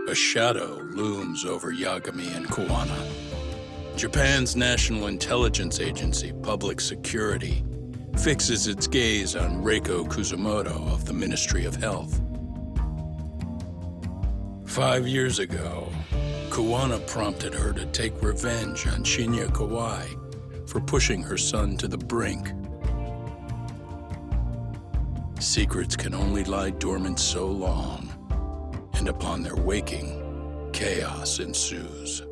A shadow looms over Yagami and Koana. Japan's National Intelligence Agency, Public Security, fixes its gaze on Reiko Kusumoto of the Ministry of Health. 5 years ago, Koana prompted her to take revenge on Shinya Kawai for pushing her son to the brink. Secrets can only lie dormant so long, and upon their waking, chaos ensues.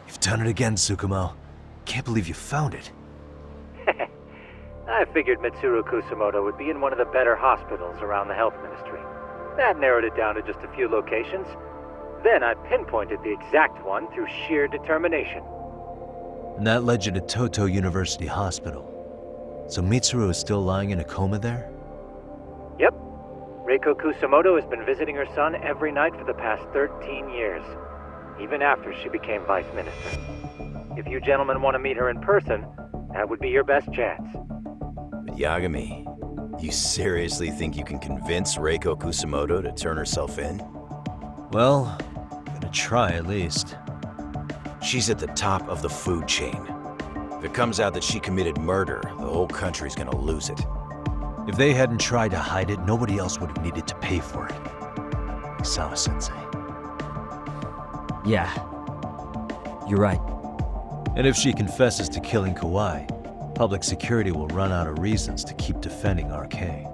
You've done it again, Tsukumo. Can't believe you found it. I figured Mitsuru Kusumoto would be in one of the better hospitals around the health ministry. That narrowed it down to just a few locations. Then I pinpointed the exact one through sheer determination. And that led you to Toto University Hospital. So Mitsuru is still lying in a coma there? Yep. Reiko Kusumoto has been visiting her son every night for the past 13 years. Even after she became vice minister. If you gentlemen want to meet her in person, that would be your best chance. But Yagami, you seriously think you can convince Reiko Kusumoto to turn herself in? Well, I'm gonna try at least. She's at the top of the food chain. If it comes out that she committed murder, the whole country's gonna lose it. If they hadn't tried to hide it, nobody else would have needed to pay for it. Like Sawa-sensei. Yeah, you're right. And if she confesses to killing Kawai, public security will run out of reasons to keep defending RK.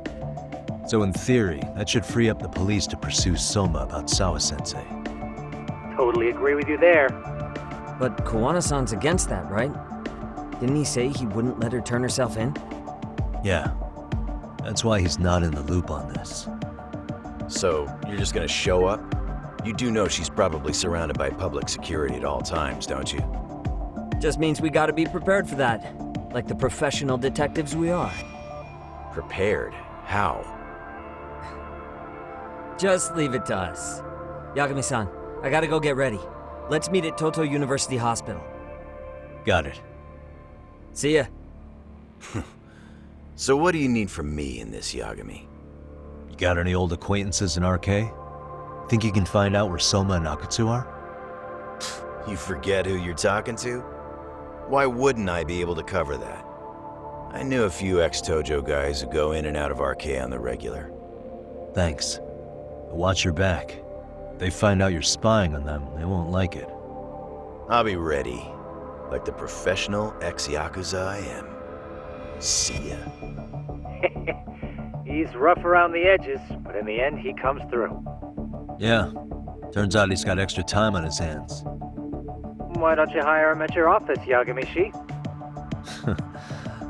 So in theory, that should free up the police to pursue Soma about Sawa-sensei. Totally agree with you there. But Koana-san's against that, right? Didn't he say he wouldn't let her turn herself in? Yeah. That's why he's not in the loop on this. So, you're just gonna show up? You do know she's probably surrounded by public security at all times, don't you? Just means we gotta be prepared for that. Like the professional detectives we are. Prepared? How? Just leave it to us. Yagami-san, I gotta go get ready. Let's meet at Toto University Hospital. Got it. See ya. So what do you need from me in this, Yagami? You got any old acquaintances in RK? Think you can find out where Soma and Akatsu are? You forget who you're talking to? Why wouldn't I be able to cover that? I knew a few ex-Tojo guys who go in and out of RK on the regular. Thanks. But watch your back. If they find out you're spying on them, they won't like it. I'll be ready, like the professional ex-Yakuza I am. See ya. He's rough around the edges, but in the end he comes through. Yeah. Turns out he's got extra time on his hands. Why don't you hire him at your office, Yagami-shi?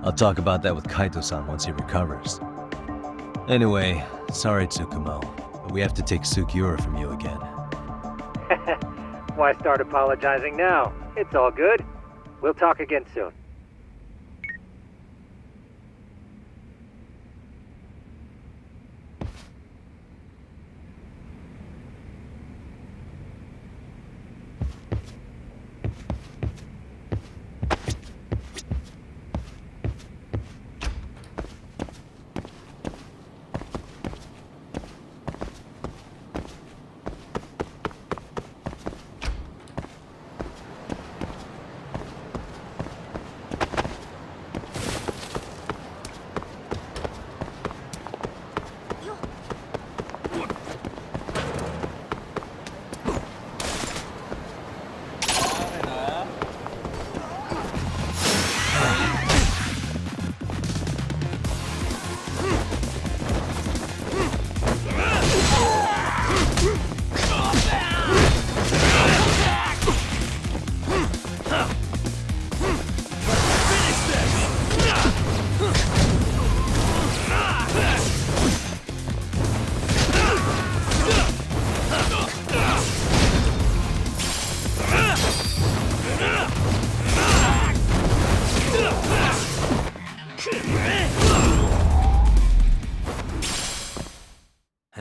I'll talk about that with Kaito-san once he recovers. Anyway, sorry Tsukumo, but we have to take Sukiura from you again. Why start apologizing now? It's all good. We'll talk again soon.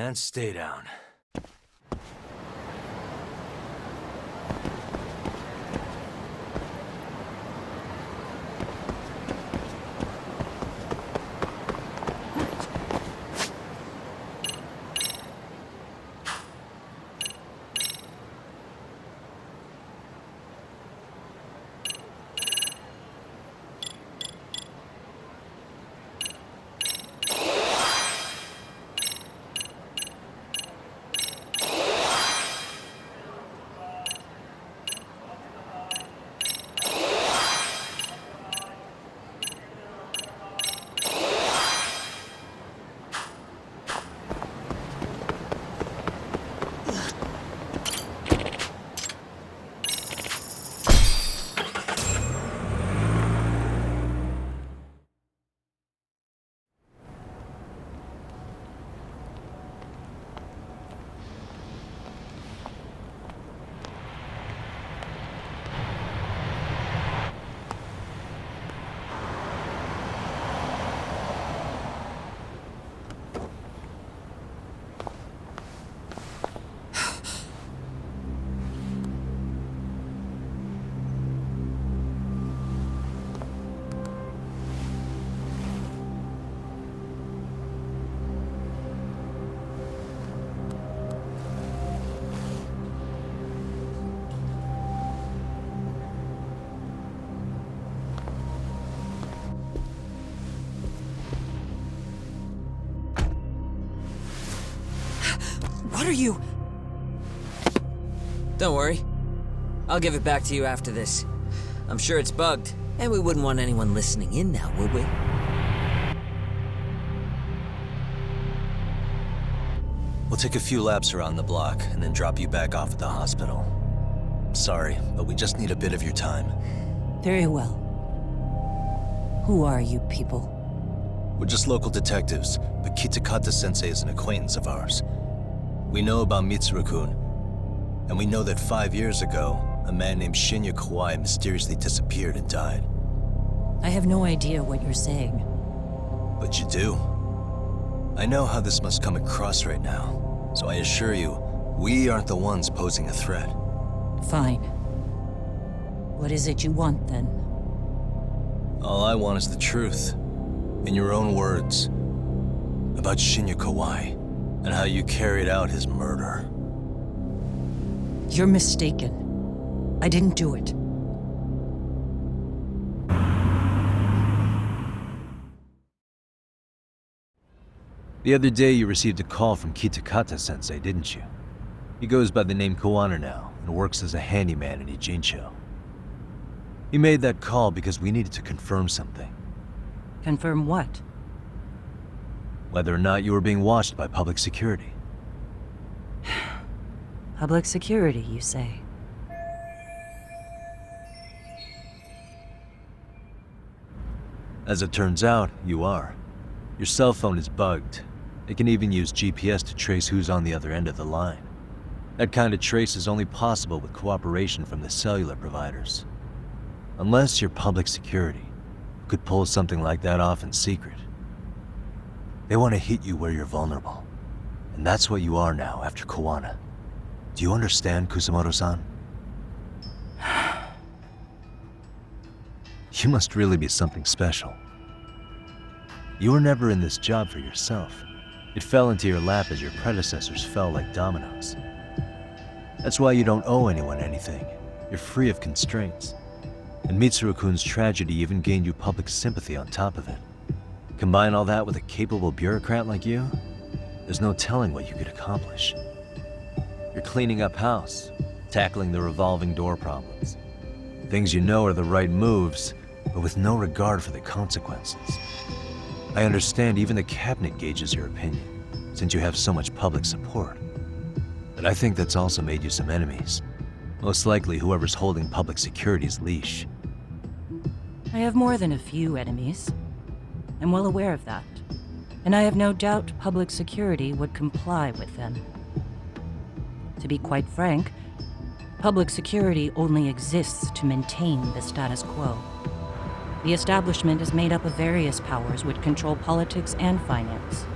And stay down. What are you? Don't worry. I'll give it back to you after this. I'm sure it's bugged, and we wouldn't want anyone listening in now, would we? We'll take a few laps around the block and then drop you back off at the hospital. Sorry, but we just need a bit of your time. Very well. Who are you people? We're just local detectives, but Kitakata-sensei is an acquaintance of ours. We know about Mitsuru-kun, and we know that 5 years ago, a man named Shinya Kawai mysteriously disappeared and died. I have no idea what you're saying. But you do. I know how this must come across right now, so I assure you, we aren't the ones posing a threat. Fine. What is it you want, then? All I want is the truth. In your own words. About Shinya Kawai, and how you carried out his murder. You're mistaken. I didn't do it. The other day you received a call from Kitakata-sensei, didn't you? He goes by the name Koana now, and works as a handyman in Ijincho. He made that call because we needed to confirm something. Confirm what? Whether or not you were being watched by public security. Public security, you say? As it turns out, you are. Your cell phone is bugged. It can even use GPS to trace who's on the other end of the line. That kind of trace is only possible with cooperation from the cellular providers. Unless you're public security, you could pull something like that off in secret. They want to hit you where you're vulnerable. And that's what you are now after Koana. Do you understand, Kusamoto-san? You must really be something special. You were never in this job for yourself. It fell into your lap as your predecessors fell like dominoes. That's why you don't owe anyone anything. You're free of constraints. And Mitsuru-kun's tragedy even gained you public sympathy on top of it. Combine all that with a capable bureaucrat like you, there's no telling what you could accomplish. You're cleaning up house, tackling the revolving door problems. Things you know are the right moves, but with no regard for the consequences. I understand even the cabinet gauges your opinion, since you have so much public support. But I think that's also made you some enemies. Most likely whoever's holding public security's leash. I have more than a few enemies. I'm well aware of that. And I have no doubt public security would comply with them. To be quite frank, public security only exists to maintain the status quo. The establishment is made up of various powers which control politics and finance.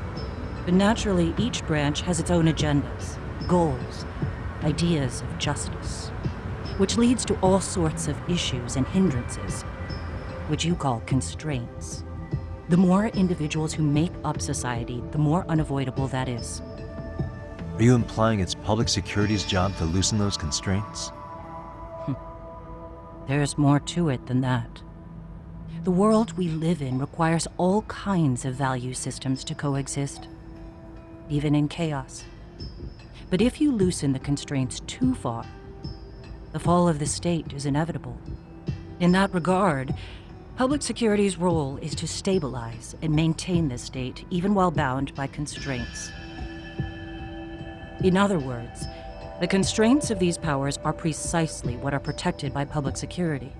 But naturally, each branch has its own agendas, goals, ideas of justice, which leads to all sorts of issues and hindrances, which you call constraints. The more individuals who make up society, the more unavoidable that is. Are you implying it's public security's job to loosen those constraints? There's more to it than that. The world we live in requires all kinds of value systems to coexist, even in chaos. But if you loosen the constraints too far, the fall of the state is inevitable. In that regard, public security's role is to stabilize and maintain the state, even while bound by constraints. In other words, the constraints of these powers are precisely what are protected by public security.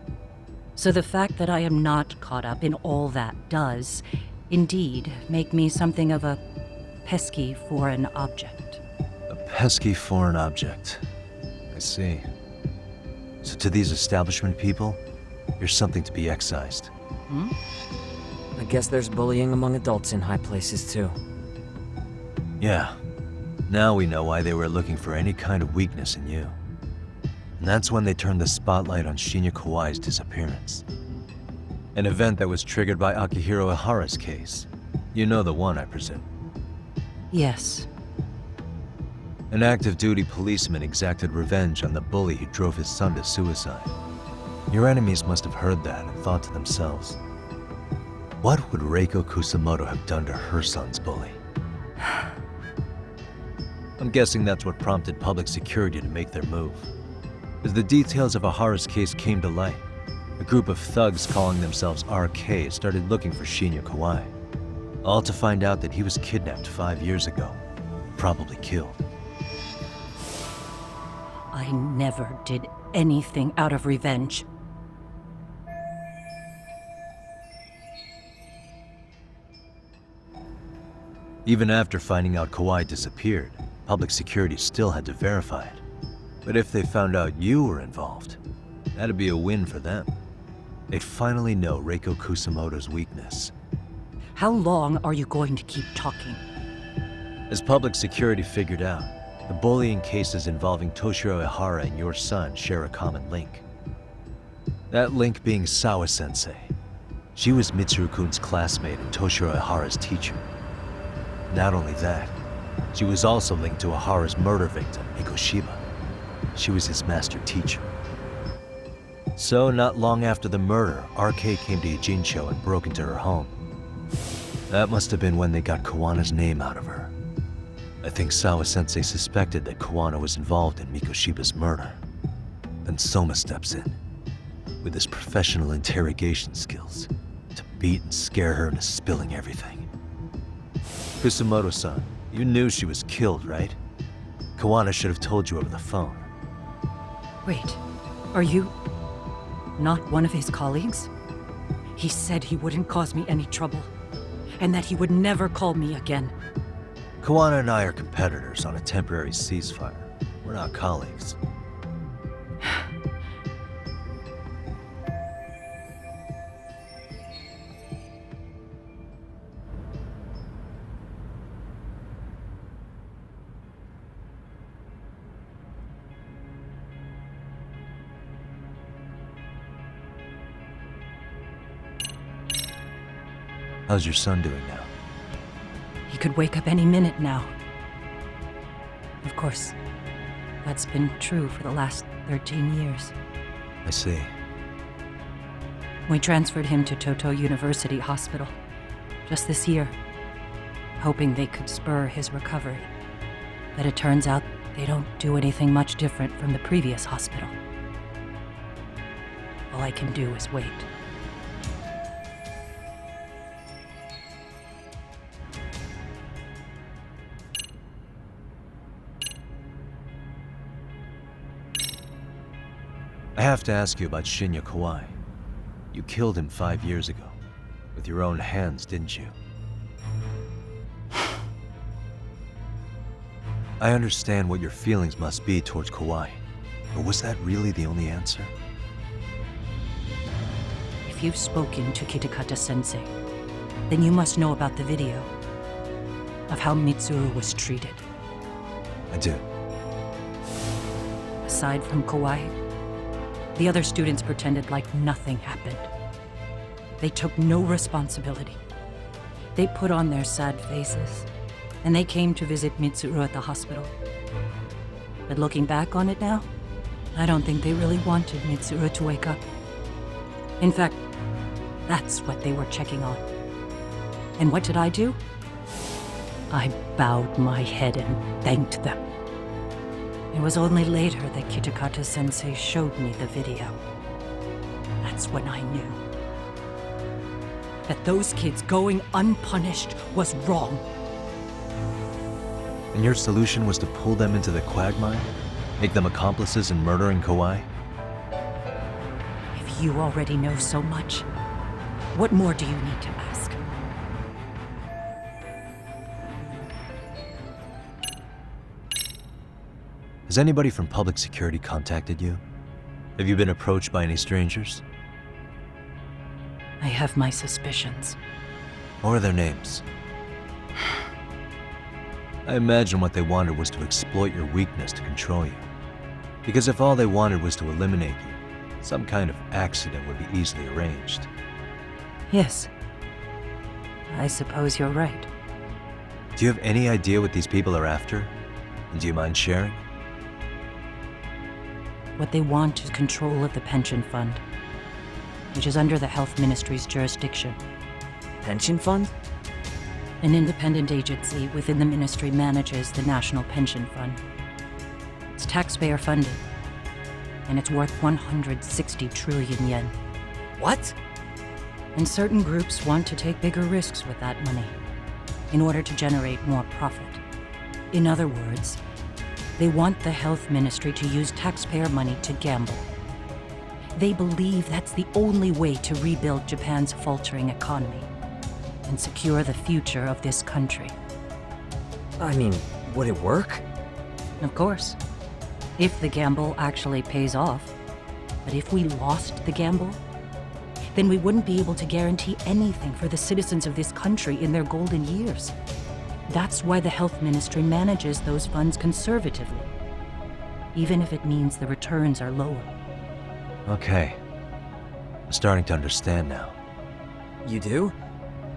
So the fact that I am not caught up in all that does, indeed, make me something of a pesky foreign object. A pesky foreign object. I see. So to these establishment people, you're something to be excised. I guess there's bullying among adults in high places too. Yeah. Now we know why they were looking for any kind of weakness in you. And that's when they turned the spotlight on Shinya Kawai's disappearance. An event that was triggered by Akihiro Ihara's case. You know the one, I presume. Yes. An active duty policeman exacted revenge on the bully who drove his son to suicide. Your enemies must have heard that and thought to themselves, what would Reiko Kusamoto have done to her son's bully? I'm guessing that's what prompted public security to make their move. As the details of Ihara's case came to light, a group of thugs calling themselves RK started looking for Shinya Kawai, all to find out that he was kidnapped 5 years ago, probably killed. I never did anything out of revenge. Even after finding out Kawai disappeared, public security still had to verify it. But if they found out you were involved, that'd be a win for them. They'd finally know Reiko Kusamoto's weakness. How long are you going to keep talking? As public security figured out, the bullying cases involving Toshiro Ihara and your son share a common link. That link being Sawa-sensei. She was Mitsuru-kun's classmate and Toshiro Ihara's teacher. Not only that, she was also linked to Ihara's murder victim, Mikoshiba. She was his master teacher. So, not long after the murder, RK came to Ijincho and broke into her home. That must have been when they got Kawana's name out of her. I think Sawa-sensei suspected that Kawana was involved in Mikoshiba's murder. Then Soma steps in, with his professional interrogation skills, to beat and scare her into spilling everything. Kusamoto-san, you knew she was killed, right? Kawana should have told you over the phone. Wait, are you not one of his colleagues? He said he wouldn't cause me any trouble, and that he would never call me again. Kawana and I are competitors on a temporary ceasefire. We're not colleagues. How's your son doing now? He could wake up any minute now. Of course, that's been true for the last 13 years. I see. We transferred him to Toto University Hospital just this year, hoping they could spur his recovery. But it turns out they don't do anything much different from the previous hospital. All I can do is wait. I have to ask you about Shinya Kawai. You killed him 5 years ago. With your own hands, didn't you? I understand what your feelings must be towards Kawai, but was that really the only answer? If you've spoken to Kitakata-sensei, then you must know about the video. of how Mitsuru was treated? I do. Aside from Kawai, the other students pretended like nothing happened. They took no responsibility. They put on their sad faces, and they came to visit Mitsuru at the hospital. But looking back on it now, I don't think they really wanted Mitsuru to wake up. In fact, that's what they were checking on. And what did I do? I bowed my head and thanked them. It was only later that Kitakata-sensei showed me the video. That's when I knew that those kids going unpunished was wrong. And your solution was to pull them into the quagmire? Make them accomplices in murdering Kawai? If you already know so much, what more do you need to ask? Has anybody from public security contacted you? Have you been approached by any strangers? I have my suspicions. What are their names? I imagine what they wanted was to exploit your weakness to control you. Because if all they wanted was to eliminate you, some kind of accident would be easily arranged. Yes. I suppose you're right. Do you have any idea what these people are after? And do you mind sharing? What they want is control of the pension fund, which is under the Health Ministry's jurisdiction. Pension fund? An independent agency within the ministry manages the National Pension Fund. It's taxpayer funded, and it's worth 160 trillion yen. What? And certain groups want to take bigger risks with that money in order to generate more profit. In other words, they want the health ministry to use taxpayer money to gamble. They believe that's the only way to rebuild Japan's faltering economy and secure the future of this country. I mean, would it work? Of course, if the gamble actually pays off. But if we lost the gamble, then we wouldn't be able to guarantee anything for the citizens of this country in their golden years. That's why the health ministry manages those funds conservatively, even if it means the returns are lower. Okay. I'm starting to understand now. You do?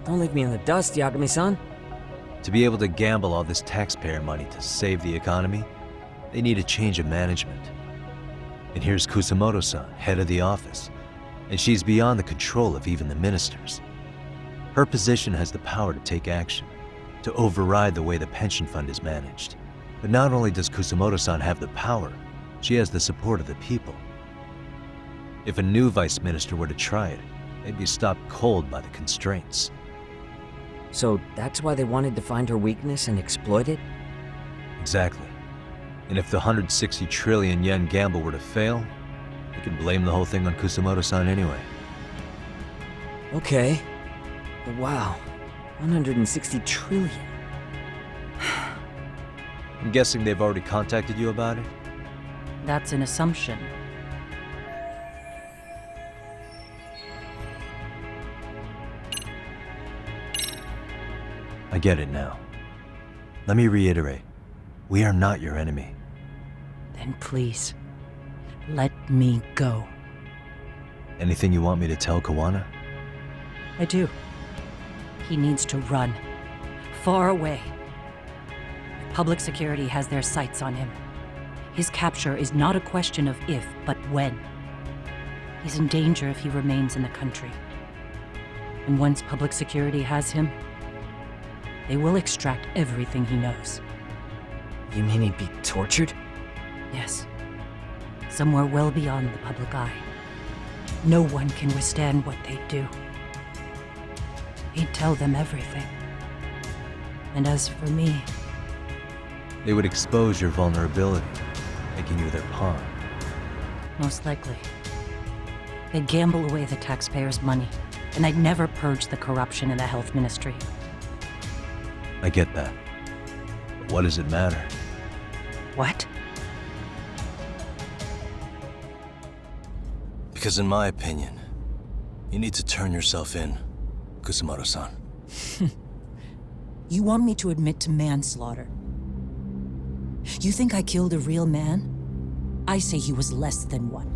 Don't leave me in the dust, Yagami-san. To be able to gamble all this taxpayer money to save the economy, they need a change of management. And here's Kusamoto-san, head of the office, and she's beyond the control of even the ministers. Her position has the power to take action, to override the way the pension fund is managed. But not only does Kusamoto-san have the power, she has the support of the people. If a new vice minister were to try it, they'd be stopped cold by the constraints. So that's why they wanted to find her weakness and exploit it? Exactly. And if the 160 trillion yen gamble were to fail, they could blame the whole thing on Kusamoto-san anyway. Okay. But wow, 160 trillion. I'm guessing they've already contacted you about it? That's an assumption. I get it now. Let me reiterate. We are not your enemy. Then please, let me go. Anything you want me to tell Kawana? I do. He needs to run. Far away. Public security has their sights on him. His capture is not a question of if, but when. He's in danger if he remains in the country. And once public security has him, they will extract everything he knows. You mean he'd be tortured? Yes. Somewhere well beyond the public eye. No one can withstand what they do. He'd tell them everything. And as for me, They would expose your vulnerability, making you their pawn. most likely. They'd gamble away the taxpayers' money, and I'd never purge the corruption in the health ministry. I get that. But what does it matter? What? Because in my opinion, you need to turn yourself in, Kusamoto-san. You want me to admit to manslaughter? You think I killed a real man? I say he was less than one.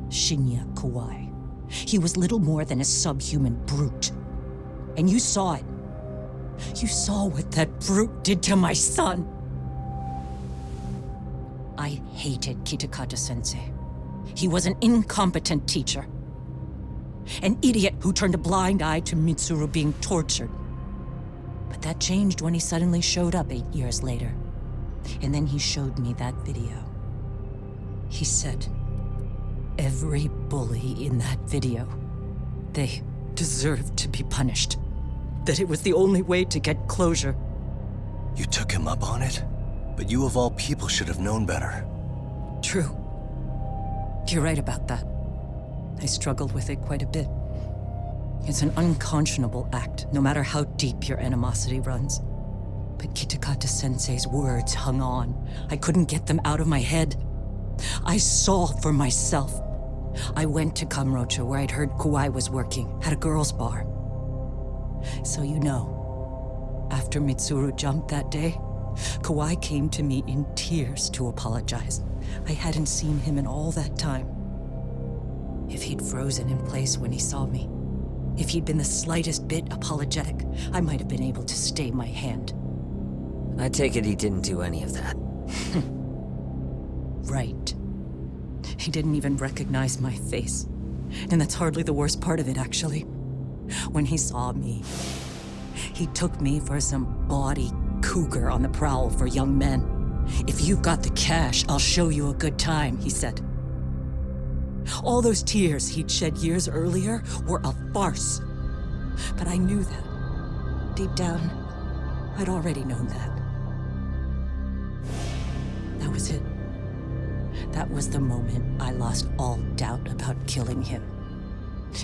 Shinya Kawai. He was little more than a subhuman brute. And you saw it. You saw what that brute did to my son. I hated Kitakata-sensei. He was an incompetent teacher. An idiot who turned a blind eye to Mitsuru being tortured. But that changed when he suddenly showed up 8 years later. And then he showed me that video. He said, every bully in that video, they deserved to be punished. That it was the only way to get closure. You took him up on it? But you of all people should have known better. True. You're right about that. I struggled with it quite a bit. It's an unconscionable act, no matter how deep your animosity runs. But Kitakata-sensei's words hung on. I couldn't get them out of my head. I saw for myself. I went to Kamurocho, where I'd heard Kawai was working, at a girls' bar. So you know, after Mitsuru jumped that day, Kawai came to me in tears to apologize. I hadn't seen him in all that time. If he'd frozen in place when he saw me, if he'd been the slightest bit apologetic, I might have been able to stay my hand. I take it he didn't do any of that. Right. He didn't even recognize my face. And that's hardly the worst part of it, actually. When he saw me, he took me for some bawdy cougar on the prowl for young men. If you've got the cash, I'll show you a good time, he said. All those tears he'd shed years earlier were a farce. But I knew that. Deep down, I'd already known that. That was it. That was the moment I lost all doubt about killing him.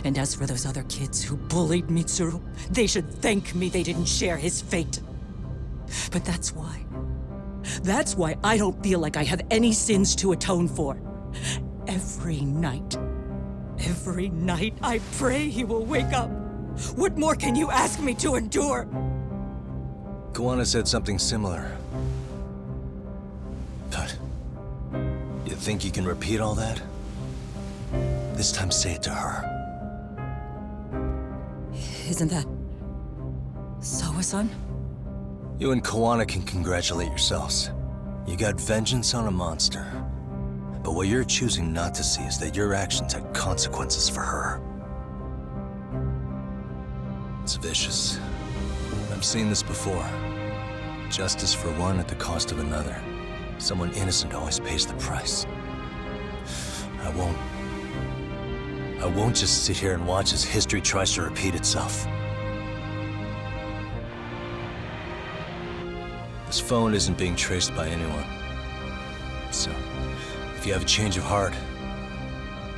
And as for those other kids who bullied Mitsuru, they should thank me they didn't share his fate. But that's why. That's why I don't feel like I have any sins to atone for. Every night I pray he will wake up. What more can you ask me to endure? Kawana said something similar. But you think you can repeat all that? This time say it to her. Isn't that Sawa-san? You and Kawana can congratulate yourselves. You got vengeance on a monster. But what you're choosing not to see is that your actions had consequences for her. It's vicious. I've seen this before. Justice for one at the cost of another. Someone innocent always pays the price. I won't just sit here and watch as history tries to repeat itself. This phone isn't being traced by anyone. So, if you have a change of heart,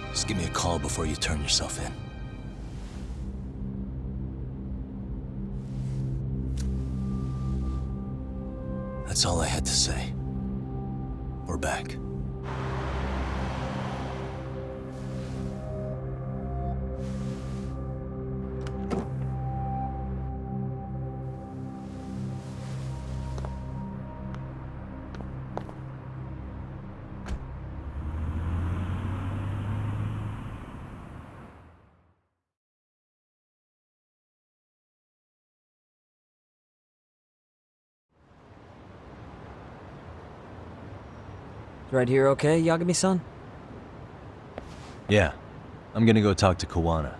just give me a call before you turn yourself in. That's all I had to say. We're back. Right here okay, Yagami-san? Yeah. I'm gonna go talk to Kawana.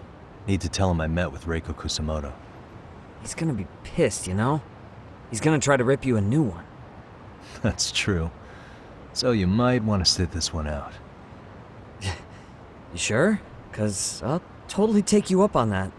Need to tell him I met with Reiko Kusamoto. He's gonna be pissed, you know? He's gonna try to rip you a new one. That's true. So you might want to sit this one out. You sure? 'Cause I'll totally take you up on that.